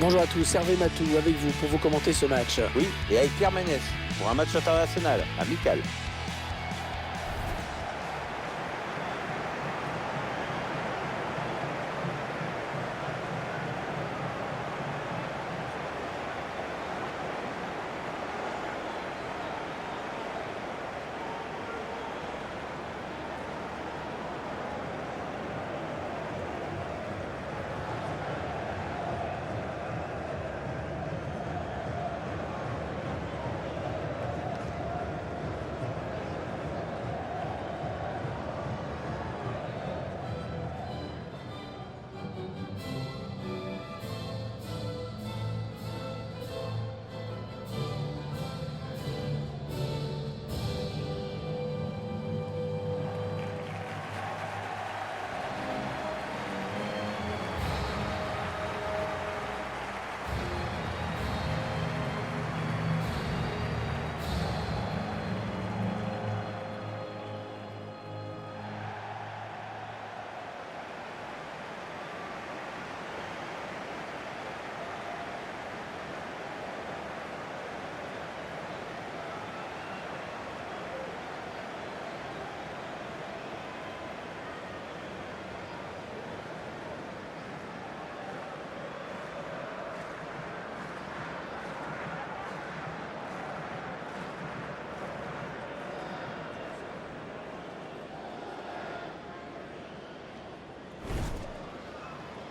Bonjour à tous, Hervé Matou avec vous pour vous commenter ce match. Oui, et avec Pierre Ménès pour un match international, amical.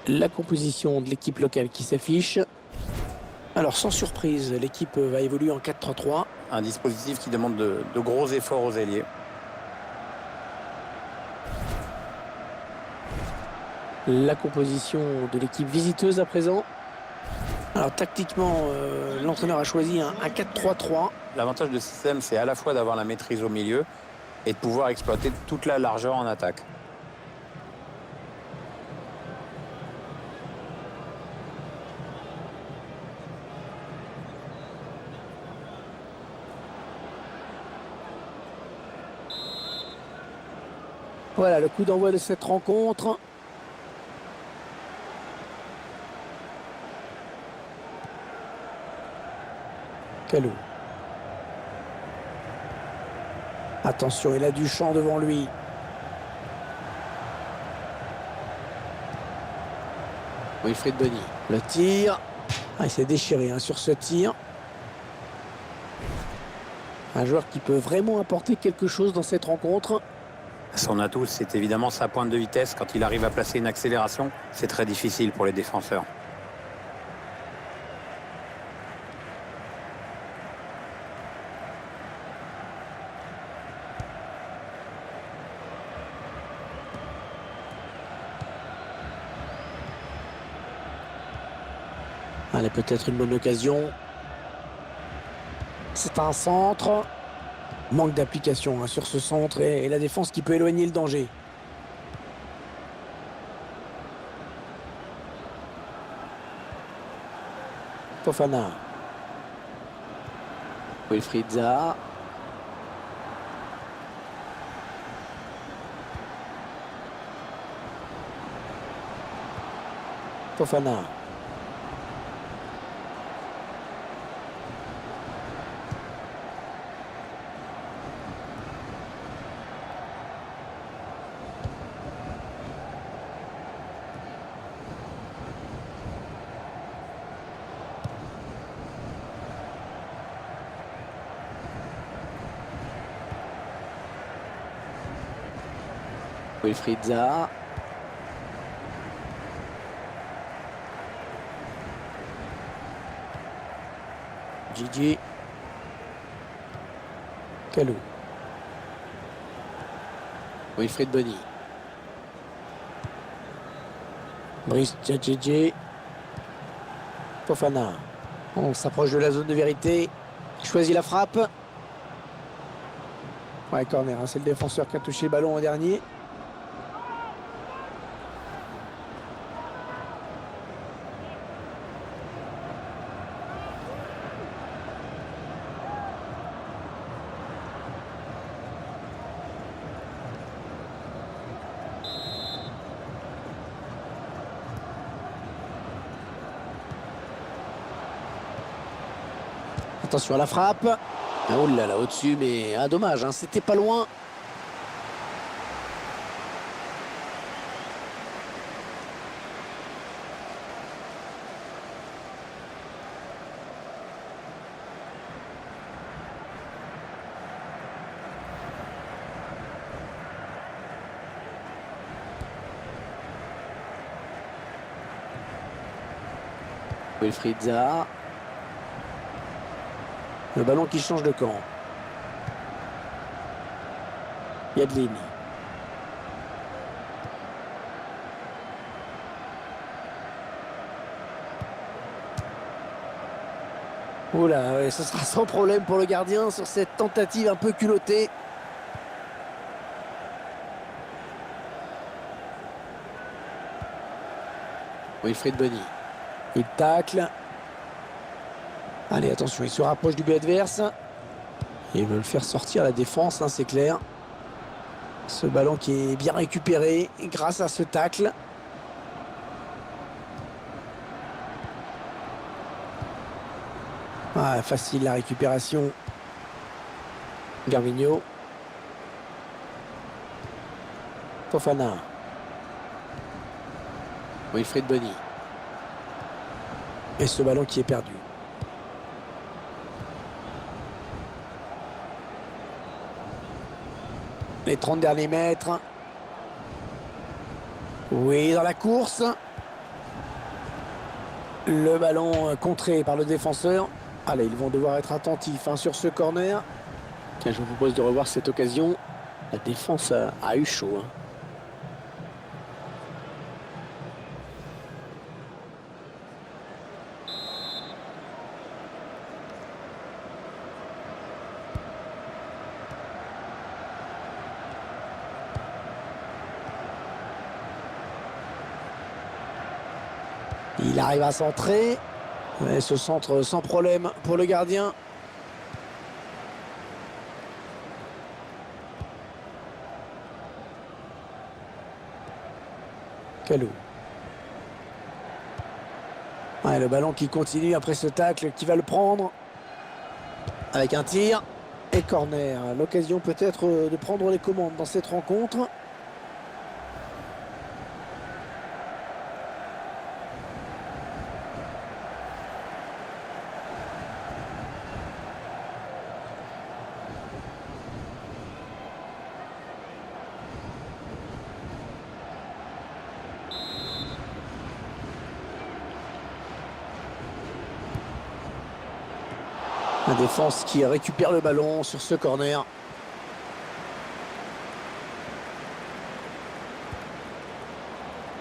La composition de l'équipe locale qui s'affiche. Alors sans surprise, l'équipe va évoluer en 4-3-3. Un dispositif qui demande de gros efforts aux ailiers. La composition de l'équipe visiteuse à présent. Alors tactiquement, l'entraîneur a choisi un 4-3-3. L'avantage de ce système, c'est à la fois d'avoir la maîtrise au milieu et de pouvoir exploiter toute la largeur en attaque. Voilà le coup d'envoi de cette rencontre. Kalou. Attention, il a du champ devant lui. Wilfried Bony. Le tir. Ah, il s'est déchiré sur ce tir. Un joueur qui peut vraiment apporter quelque chose dans cette rencontre. Son atout, c'est évidemment sa pointe de vitesse. Quand il arrive à placer une accélération, c'est très difficile pour les défenseurs. Allez, peut-être une bonne occasion. C'est un centre. Manque d'application sur ce centre et la défense qui peut éloigner le danger. Fofana. Wilfried Zaha. Fofana. Wilfried Zaha. Gigi. Kalou. Wilfried Bony. Brice Djadjedje. Fofana. On s'approche de la zone de vérité. Il choisit la frappe. Ouais, corner, c'est le défenseur qui a touché le ballon en dernier. Attention à la frappe. Oh là là, au-dessus, mais dommage, hein, c'était pas loin. Wilfried Zaha. Le ballon qui change de camp. Yadlin. Oula, ouais, ce sera sans problème pour le gardien sur cette tentative un peu culottée. Wilfried Bony. Il tacle. Allez, attention, il se rapproche du but adverse. Et il veut le faire sortir la défense, hein, c'est clair. Ce ballon qui est bien récupéré grâce à ce tacle. Facile la récupération. Gervinho. Fofana. Wilfried Bony. Et ce ballon qui est perdu. Les 30 derniers mètres. Oui, dans la course. Le ballon contré par le défenseur. Allez, ils vont devoir être attentifs, hein, sur ce corner. Tiens, je vous propose de revoir cette occasion. La défense a eu chaud, hein. Il arrive à centrer. Et ce centre sans problème pour le gardien. Kalou. Le ballon qui continue après ce tacle, qui va le prendre. Avec un tir. Et corner. L'occasion peut-être de prendre les commandes dans cette rencontre. La défense qui récupère le ballon sur ce corner.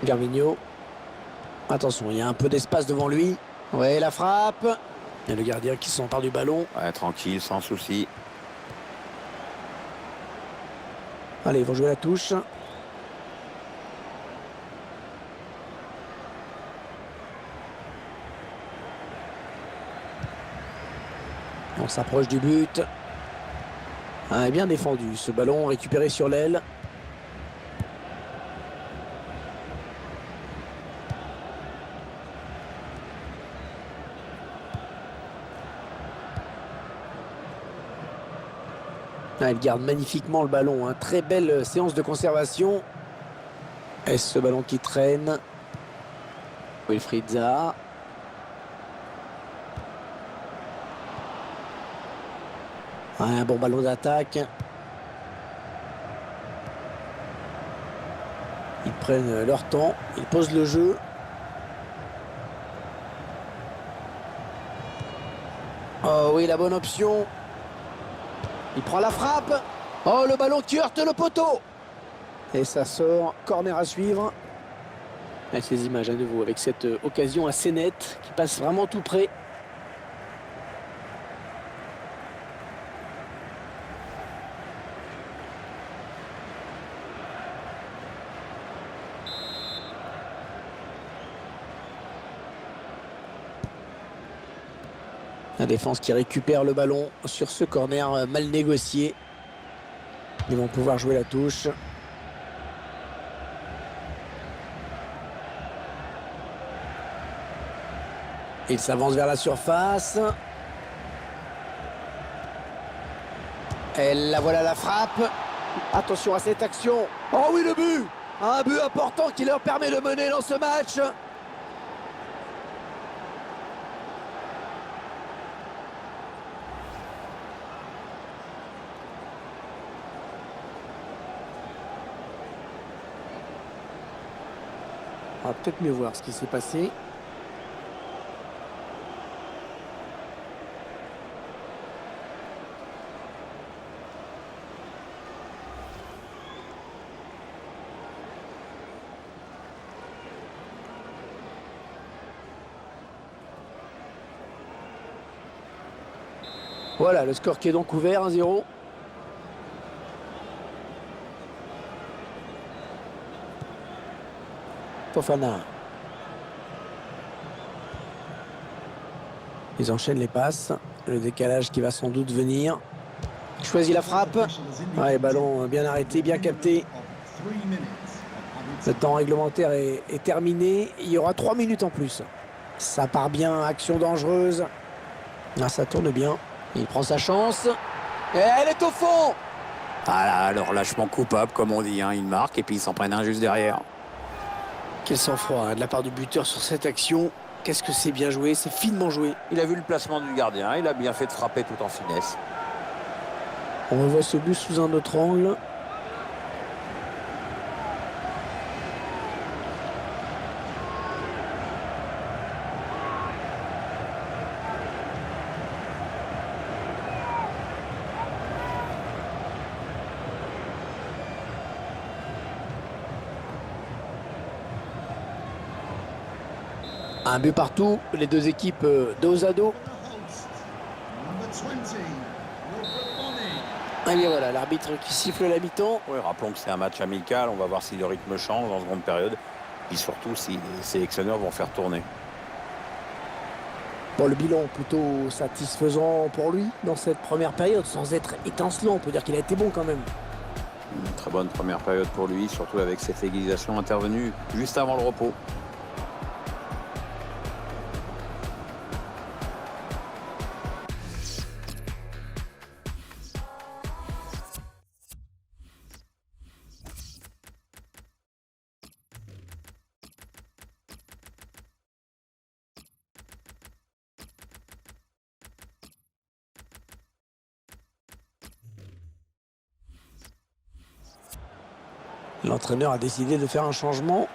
Gervinho. Attention, il y a un peu d'espace devant lui. Ouais, la frappe. Et le gardien qui s'empare du ballon. Ouais, tranquille, sans souci. Allez, ils vont jouer la touche. On s'approche du but. Bien défendu. Ce ballon récupéré sur l'aile. Il garde magnifiquement le ballon, hein. Très belle séance de conservation. Et ce ballon qui traîne. Wilfried Zaha. Un bon ballon d'attaque. Ils prennent leur temps. Ils posent le jeu. Oh oui, la bonne option. Il prend la frappe. Oh, le ballon qui heurte le poteau. Et ça sort. Corner à suivre. Et ces images à nouveau avec cette occasion assez nette qui passe vraiment tout près. La défense qui récupère le ballon sur ce corner mal négocié. Ils vont pouvoir jouer la touche. Il s'avance vers la surface. Et là voilà la frappe. Attention à cette action. Oh oui, le but. Un but important qui leur permet de mener dans ce match. On va peut-être mieux voir ce qui s'est passé. Voilà, le score qui est donc ouvert, 1-0. Fofana. Ils enchaînent les passes. Le décalage qui va sans doute venir. Il choisit la frappe. Ouais, ballon bien arrêté, bien capté. Le temps réglementaire est terminé. Il y aura 3 minutes en plus. Ça part bien, action dangereuse. Ah, ça tourne bien. Il prend sa chance. Et elle est au fond. Ah là, le relâchement coupable, comme on dit. Hein. Ils marquent et puis ils s'en prennent un juste derrière. Quel sang-froid hein, de la part du buteur sur cette action. Qu'est-ce que c'est bien joué, c'est finement joué. Il a vu le placement du gardien. Il a bien fait de frapper tout en finesse. On revoit ce but sous un autre angle. Un but partout, les deux équipes dos à dos. Et bien voilà, l'arbitre qui siffle la mi-temps. Oui, rappelons que c'est un match amical. On va voir si le rythme change en seconde période. Et surtout si les sélectionneurs vont faire tourner. Bon, le bilan plutôt satisfaisant pour lui dans cette première période, sans être étincelant. On peut dire qu'il a été bon quand même. Une très bonne première période pour lui, surtout avec cette égalisation intervenue juste avant le repos. L'entraîneur a décidé de faire un changement.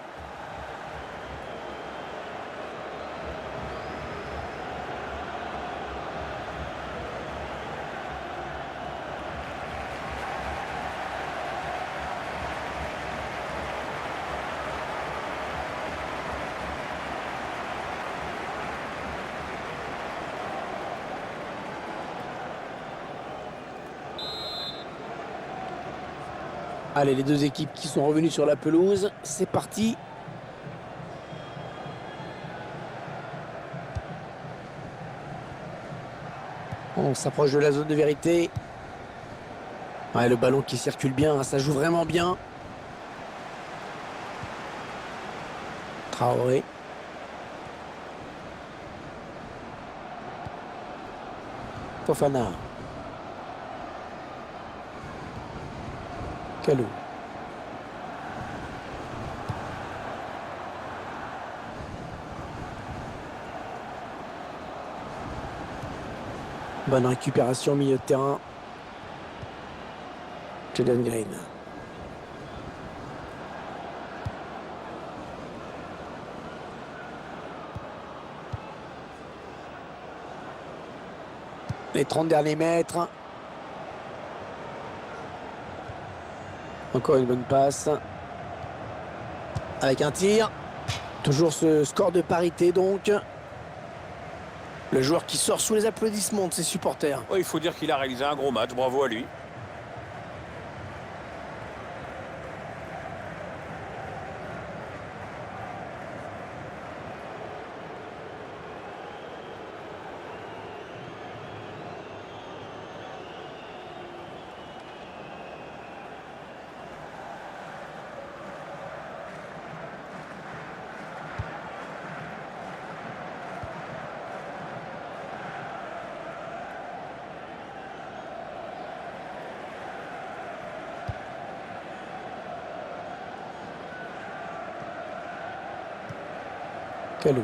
Allez, les deux équipes qui sont revenues sur la pelouse, c'est parti. On s'approche de la zone de vérité. Ouais, le ballon qui circule bien, ça joue vraiment bien. Traoré. Fofana. Kalou. Bonne récupération au milieu de terrain. Jalen Green. Les 30 derniers mètres. Encore une bonne passe. Avec un tir. Toujours ce score de parité donc. Le joueur qui sort sous les applaudissements de ses supporters. Oui, il faut dire qu'il a réalisé un gros match. Bravo à lui. Kalou.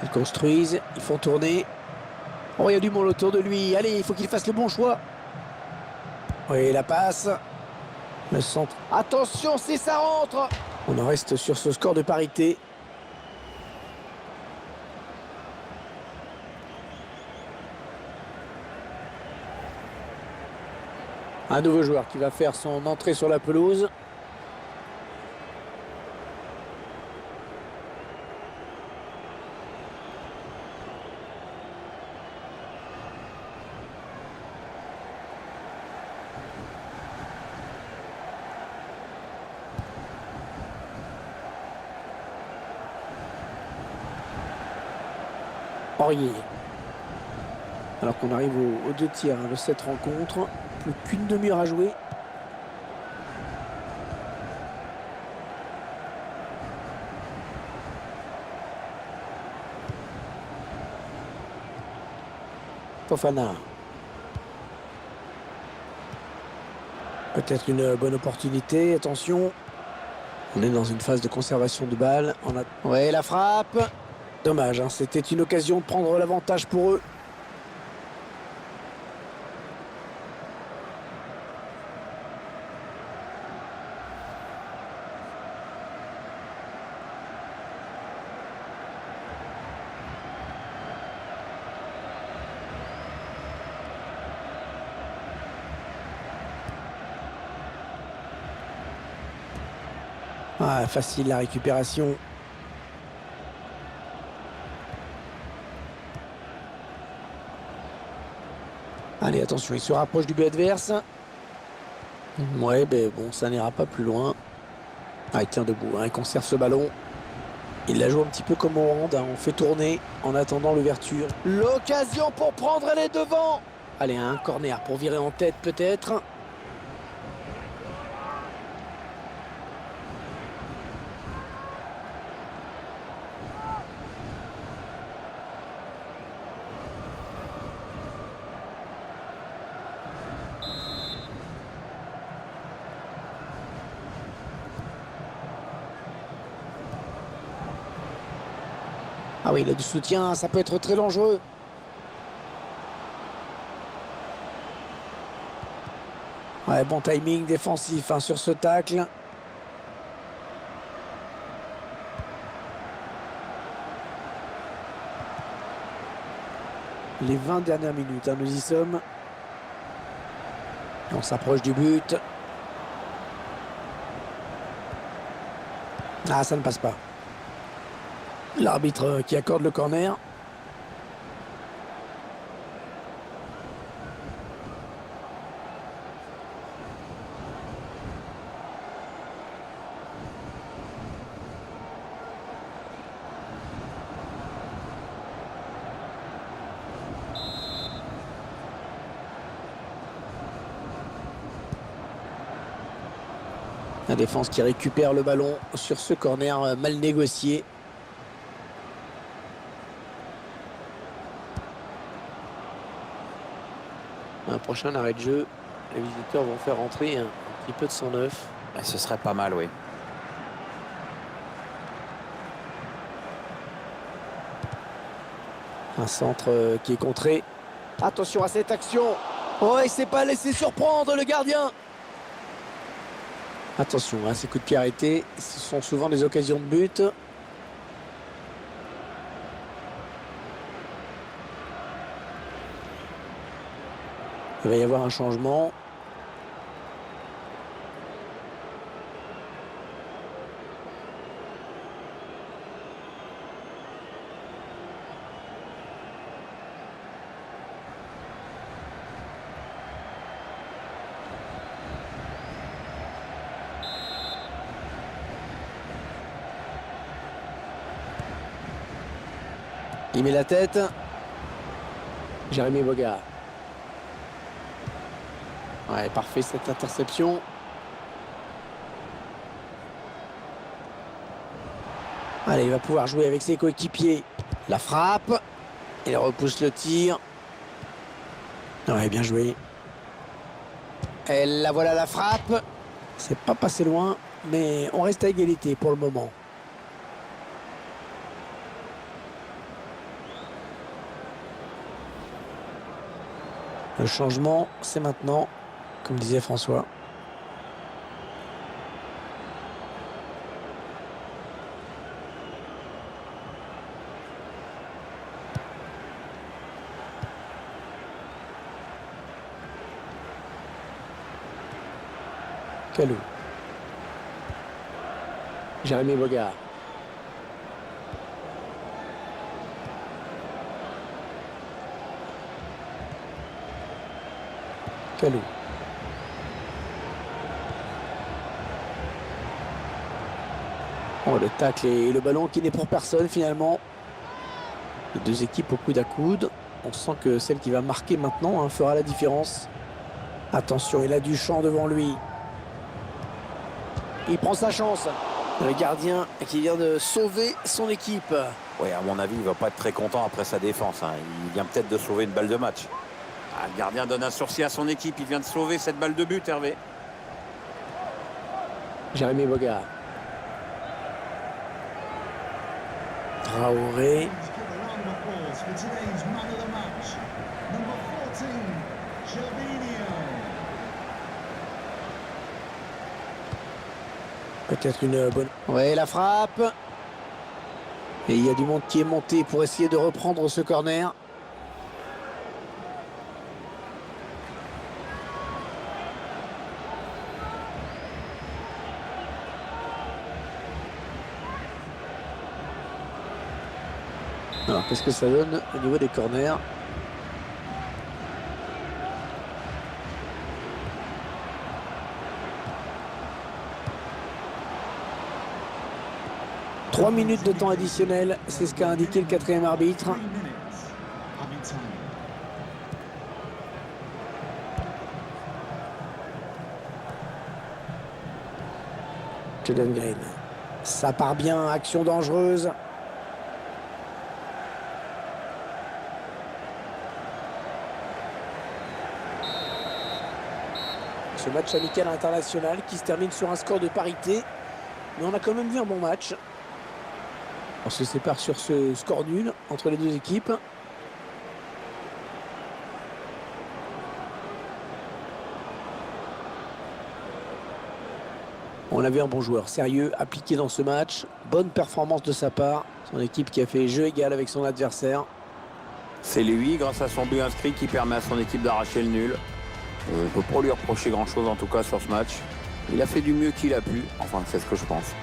Ils construisent, ils font tourner. Oh, il y a du monde autour de lui. Allez, il faut qu'il fasse le bon choix. Oui, la passe. Le centre. Attention, si ça rentre. On en reste sur ce score de parité. Un nouveau joueur qui va faire son entrée sur la pelouse. Aurier. Alors qu'on arrive aux 2 tiers de cette rencontre. Plus qu'une demi-heure à jouer. Fofana. Peut-être une bonne opportunité. Attention. On est dans une phase de conservation de balle. Ouais, la frappe. Dommage, hein, c'était une occasion de prendre l'avantage pour eux. Ah, facile la récupération. Allez, attention, il se rapproche du but adverse. Ouais, ben bon, ça n'ira pas plus loin. Ah, il tient debout, hein, il conserve ce ballon. Il la joue un petit peu comme au hand, hein, on fait tourner en attendant l'ouverture. L'occasion pour prendre les devants. Allez, un corner pour virer en tête peut-être. Ah oui, il a du soutien, ça peut être très dangereux. Ouais, bon timing défensif hein, sur ce tacle. Les 20 dernières minutes, hein, nous y sommes. On s'approche du but. Ah, ça ne passe pas. L'arbitre qui accorde le corner. La défense qui récupère le ballon sur ce corner mal négocié. Un prochain arrêt de jeu. Les visiteurs vont faire rentrer un petit peu de sang neuf. Ce serait pas mal, oui. Un centre qui est contré. Attention à cette action. Oh, il ne s'est pas laissé surprendre le gardien. Attention à ces coups de pied arrêtés. Ce sont souvent des occasions de but. Il va y avoir un changement. Il met la tête. Jérémy Boga. Ouais, parfait cette interception. Allez, il va pouvoir jouer avec ses coéquipiers. La frappe. Il repousse le tir. Ouais, bien joué. Et la voilà la frappe. C'est pas passé loin, mais on reste à égalité pour le moment. Le changement, c'est maintenant, comme disait François. Kalou. Jérémy Boga. Kalou. Oh, le tacle et le ballon qui n'est pour personne finalement. Les deux équipes au coude à coude. On sent que celle qui va marquer maintenant fera la différence. Attention, il a du champ devant lui. Il prend sa chance. Le gardien qui vient de sauver son équipe. Oui, à mon avis, il ne va pas être très content après sa défense. Il vient peut-être de sauver une balle de match. Ah, le gardien donne un sursis à son équipe. Il vient de sauver cette balle de but, Hervé. Jérémy Boga. Traoré. Peut-être une bonne... Ouais, la frappe. Et il y a du monde qui est monté pour essayer de reprendre ce corner. Alors, qu'est-ce que ça donne au niveau des corners? Trois minutes de temps additionnel, c'est ce qu'a indiqué le quatrième arbitre. Jalen Green. Ça part bien, action dangereuse. Ce match amical international qui se termine sur un score de parité. Mais on a quand même vu un bon match. On se sépare sur ce score nul entre les deux équipes. On a vu un bon joueur sérieux, appliqué dans ce match. Bonne performance de sa part. Son équipe qui a fait jeu égal avec son adversaire. C'est lui, grâce à son but inscrit, qui permet à son équipe d'arracher le nul. On ne peut pas lui reprocher grand-chose, en tout cas, sur ce match. Il a fait du mieux qu'il a pu. Enfin, c'est ce que je pense.